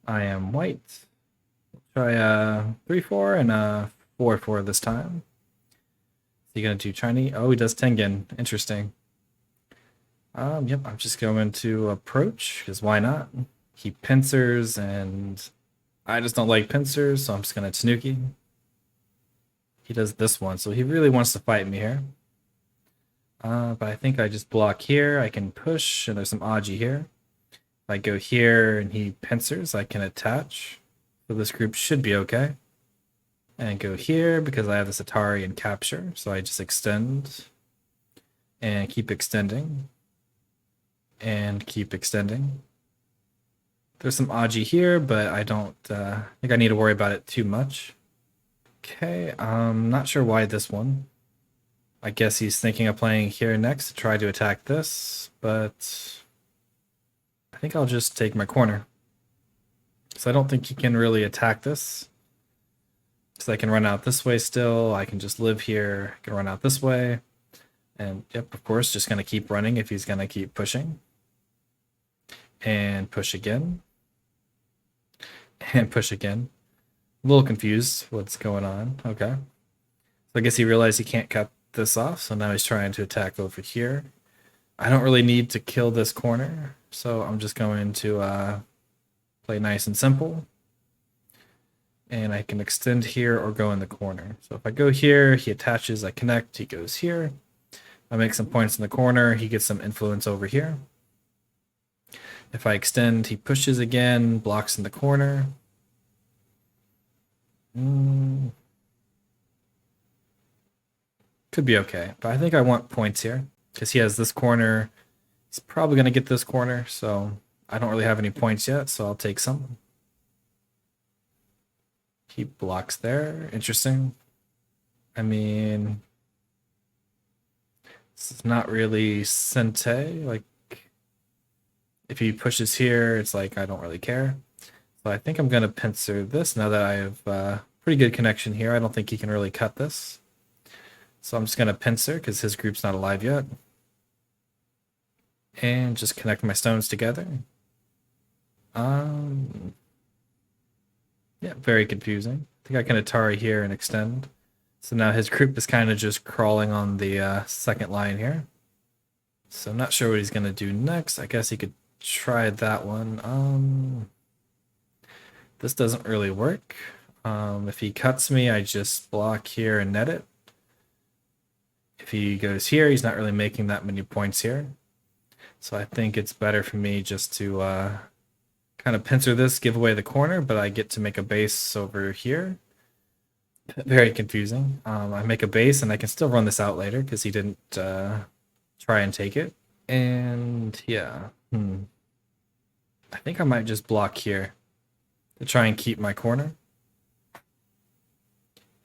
I am white. Try a 3-4 and a 4-4 this time. Is he gonna do Chinese? Oh, he does Tengen. Interesting. Yep, I'm just going to approach, because why not? He pincers, and I just don't like pincers, so I'm just gonna Tanuki. He does this one, so he really wants to fight me here. But I think I just block here. I can push, and there's some Aji here. If I go here and he pincers, I can attach. So this group should be okay. And go here because I have this Atari and capture. So I just extend and keep extending and keep extending. There's some Aji here, but I don't think I need to worry about it too much. Okay, I'm not sure why this one. I guess he's thinking of playing here next to try to attack this, but I think I'll just take my corner. So I don't think he can really attack this. So I can run out this way still. I can just live here. I can run out this way. And yep, of course, just going to keep running if he's going to keep pushing. And push again. And push again. A little confused what's going on. Okay. So I guess he realized he can't cut this off. So now he's trying to attack over here. I don't really need to kill this corner. So I'm just going to play nice and simple. And I can extend here or go in the corner. So if I go here, he attaches, I connect, he goes here. I make some points in the corner, he gets some influence over here. If I extend, he pushes again, blocks in the corner. Could be okay, but I think I want points here because he has this corner. He's probably going to get this corner, so I don't really have any points yet, so I'll take some. He blocks there. Interesting. I mean, this is not really Sente. Like, if he pushes here, it's like I don't really care. So I think I'm going to pincer this now that I have pretty good connection here. I don't think he can really cut this. So I'm just going to pincer because his group's not alive yet. And just connect my stones together. Yeah, very confusing. I think I can Atari here and extend. So now his group is kind of just crawling on the second line here. So I'm not sure what he's going to do next. I guess he could try that one. This doesn't really work. If he cuts me, I just block here and net it. If he goes here, he's not really making that many points here. So I think it's better for me just to kind of pincer this, give away the corner, but I get to make a base over here. Very confusing. I make a base and I can still run this out later because he didn't try and take it. And yeah, I think I might just block here to try and keep my corner.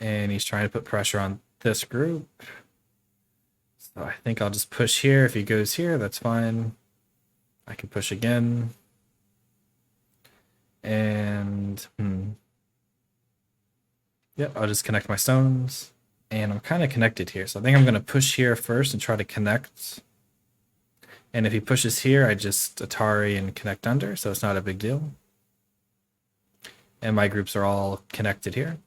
And he's trying to put pressure on this group. So I think I'll just push here. If he goes here, that's fine. I can push again. And yep, I'll just connect my stones. And I'm kind of connected here. So I think I'm going to push here first and try to connect. And if he pushes here, I just Atari and connect under, so it's not a big deal. And my groups are all connected here.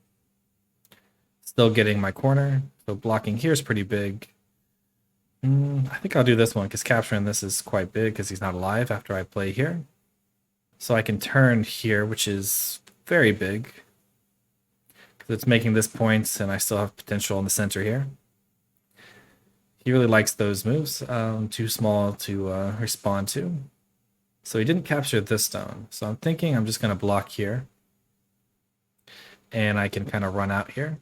Still getting my corner. So blocking here is pretty big. I think I'll do this one because capturing this is quite big because he's not alive after I play here. So I can turn here, which is very big because it's making this points and I still have potential in the center here. He really likes those moves, too small to respond to. So he didn't capture this stone. So I'm thinking I'm just going to block here. And I can kind of run out here.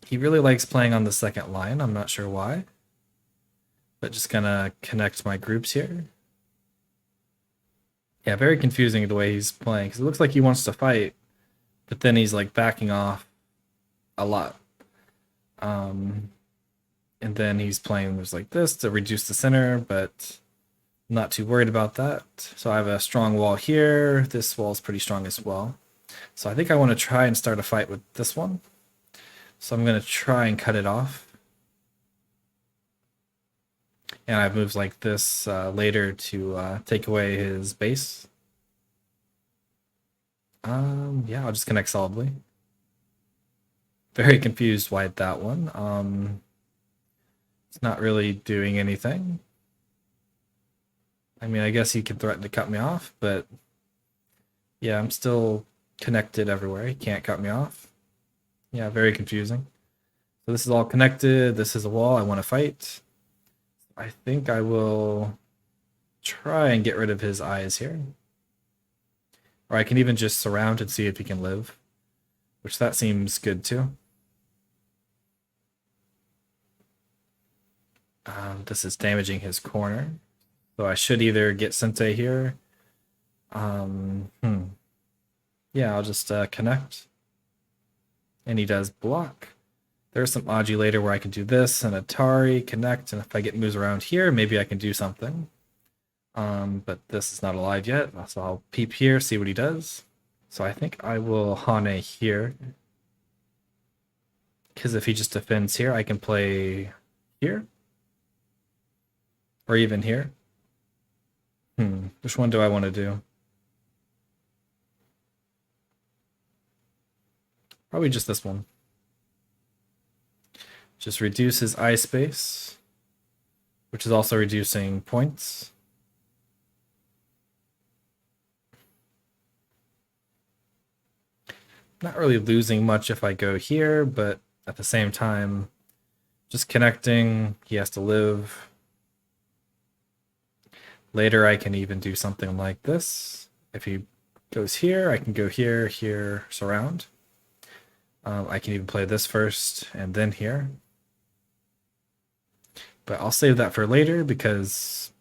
He really likes playing on the second line. I'm not sure why. But just going to connect my groups here. Yeah, very confusing the way he's playing. Because it looks like he wants to fight. But then he's like backing off a lot. And then he's playing moves like this to reduce the center, but I'm not too worried about that. So I have a strong wall here. This wall is pretty strong as well. So I think I want to try and start a fight with this one. So I'm going to try and cut it off. And I have moves like this later to take away his base. Yeah, I'll just connect solidly. Very confused why that one. It's not really doing anything. I mean, I guess he can threaten to cut me off, but yeah, I'm still connected everywhere. He can't cut me off. Yeah, very confusing. So this is all connected. This is a wall I want to fight. I think I will try and get rid of his eyes here. Or I can even just surround and see if he can live, which that seems good too. This is damaging his corner. So I should either get Sente here. Yeah, I'll just connect. And he does block. There's some Aji later where I can do this and Atari, connect, and if I get moves around here, maybe I can do something. But this is not alive yet, so I'll peep here, see what he does. So I think I will Hane here. Because if he just defends here, I can play here. Or even here. Which one do I want to do? Probably just this one. Just reduce his eye space, which is also reducing points. Not really losing much if I go here, but at the same time, just connecting, he has to live. Later, I can even do something like this. If he goes here, I can go here, here, surround. I can even play this first and then here. But I'll save that for later because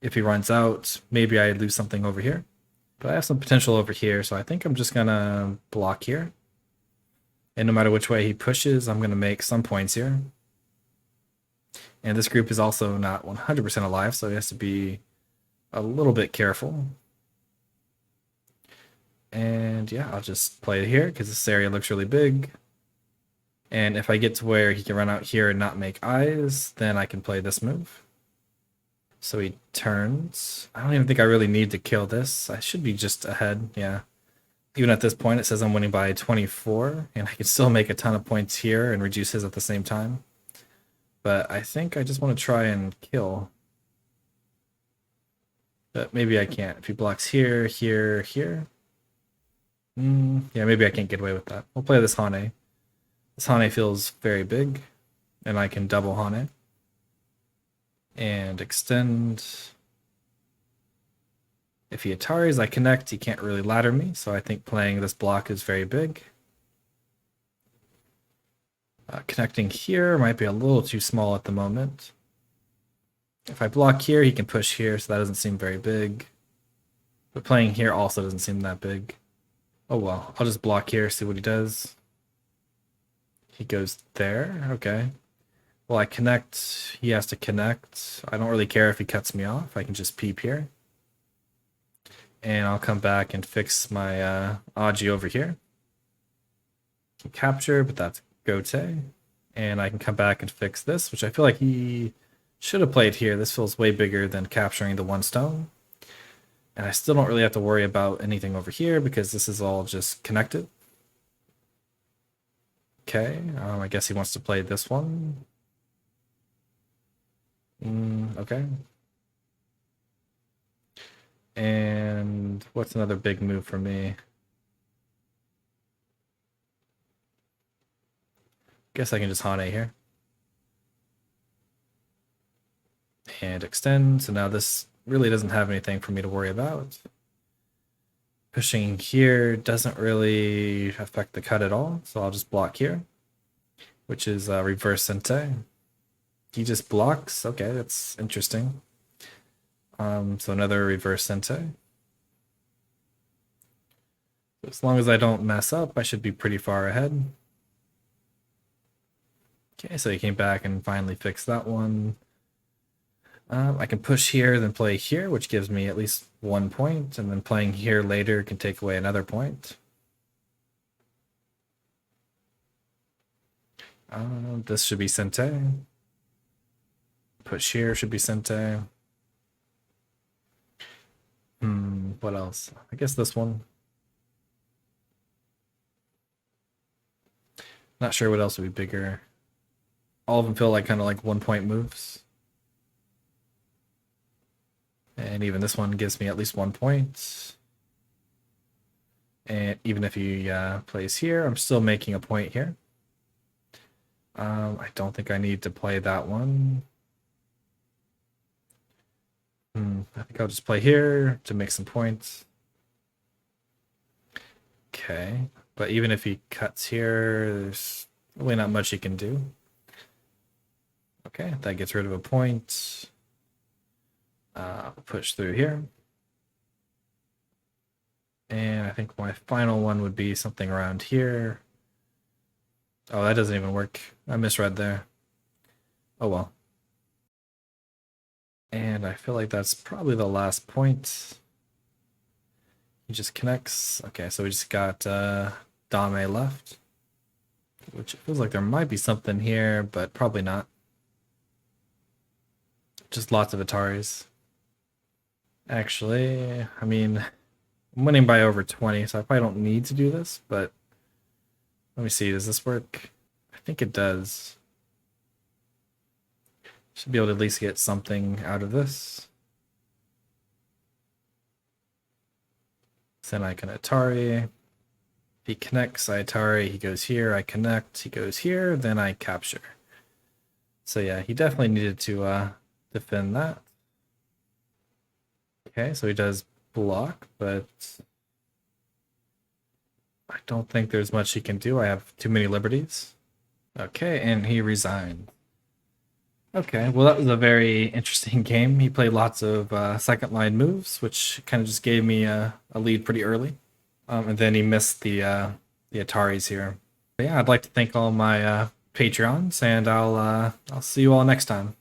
if he runs out, maybe I lose something over here. But I have some potential over here, so I think I'm just gonna block here. And no matter which way he pushes, I'm gonna make some points here. And this group is also not 100% alive, so he has to be a little bit careful. And yeah, I'll just play it here because this area looks really big. And if I get to where he can run out here and not make eyes, then I can play this move. So he turns. I don't even think I really need to kill this. I should be just ahead, yeah. Even at this point, it says I'm winning by 24, and I can still make a ton of points here and reduce his at the same time. But I think I just want to try and kill. But maybe I can't. If he blocks here, here, here. Yeah, maybe I can't get away with that. We'll play this Hane. This Hane feels very big, and I can double Hane. And extend. If he Ataris, I connect, he can't really ladder me, so I think playing this block is very big. Connecting here might be a little too small at the moment. If I block here, he can push here, so that doesn't seem very big. But playing here also doesn't seem that big. Oh well, I'll just block here, see what he does. He goes there, okay. Well, I connect, he has to connect. I don't really care if he cuts me off, I can just peep here. And I'll come back and fix my Aji over here. Capture, but that's Gote. And I can come back and fix this, which I feel like he should have played here. This feels way bigger than capturing the one stone. And I still don't really have to worry about anything over here because this is all just connected. Okay, I guess he wants to play this one. Okay. And what's another big move for me? Guess I can just Hane here. And extend, so now this really doesn't have anything for me to worry about. Pushing here doesn't really affect the cut at all, so I'll just block here, which is reverse Sente. He just blocks, okay, that's interesting. So another reverse Sente. As long as I don't mess up, I should be pretty far ahead. Okay, so he came back and finally fixed that one. I can push here, then play here, which gives me at least 1 point, and then playing here later can take away another point. This should be Sente. Push here should be Sente. What else? I guess this one. Not sure what else would be bigger. All of them feel like kind of like 1 point moves. And even this one gives me at least 1 point. And even if he plays here, I'm still making a point here. I don't think I need to play that one. I think I'll just play here to make some points. Okay, but even if he cuts here, there's really not much he can do. Okay, that gets rid of a point. Push through here. And I think my final one would be something around here. Oh, that doesn't even work. I misread there. Oh well. And I feel like that's probably the last point. He just connects. Okay, so we just got Dame left. Which feels like there might be something here, but probably not. Just lots of Ataris. Actually, I mean, I'm winning by over 20, so I probably don't need to do this, but let me see, does this work? I think it does. Should be able to at least get something out of this. Then I can Atari. If he connects, I Atari, he goes here, I connect, he goes here, then I capture. So yeah, he definitely needed to defend that. Okay, so he does block, but I don't think there's much he can do. I have too many liberties. Okay, and he resigned. Okay, well that was a very interesting game. He played lots of second line moves, which kind of just gave me a lead pretty early. And then he missed the Ataris here. But yeah, I'd like to thank all my Patreons, and I'll see you all next time.